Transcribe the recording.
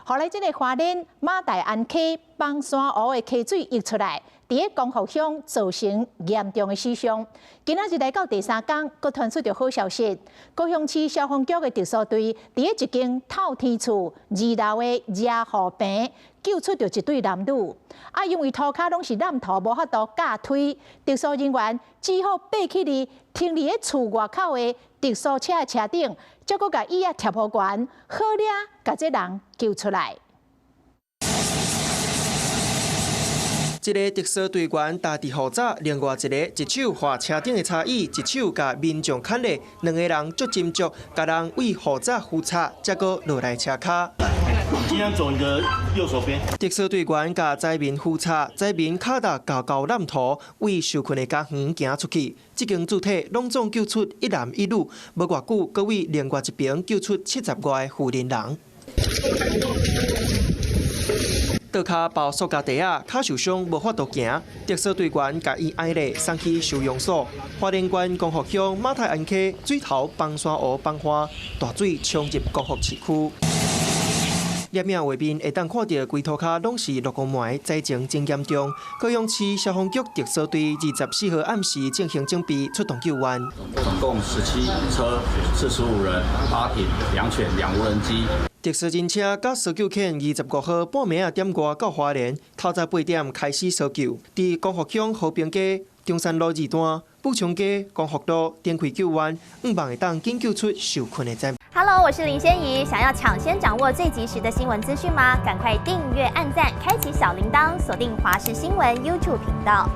后来这个花莲马大安溪崩山湖的溪水溢出来，伫个光复乡造成严重的死伤。今仔日来到第3天，佫传出着好消息，高雄市消防局的特殊队伫个一间透天厝2楼的热护坪救出着一对男女。因为涂骹拢是染土，无法度架推，特殊人员只好爬起哩停伫个厝外口的特殊车的车顶，再佫甲椅仔贴好悬，好了，甲这人救出来。一个特殊队员搭伫护罩，另外一个一手划车顶的叉椅，一手甲民众砍咧，两个人足斟酌，甲人为护罩扶插，才佫落来车骹。尽量走你的右手边。特殊队员甲灾民扶插，灾民脚踏高高染土，为受困的家园行出去。这间主体拢总救出一男一女，无偌久，佫为另外一边救出70外的富人人。倒骹包塑胶袋仔，脚受伤无法度行，特殊队员甲伊挨咧送去收容所。花莲县光复乡马太安溪水头崩山湖崩花，大水冲入光复市区。摄影画面会当看到规涂骹拢是绿光霾，灾情真严重。高雄市消防局特殊队24号暗时进行整备出动救援。总共17车，45人，8艇，2犬，2无人机。特殊人车甲搜救犬25号半暝点外到花莲，透早8点开始搜救。伫光复乡和平街、中山路2段、补充街、光复路展开救援，希望会当紧救出受困的灾民。Hello， 我是林仙怡。想要抢先掌握最及时的新闻资讯吗？赶快订阅、按赞、开启小铃铛，锁定华视新闻 YouTube 频道。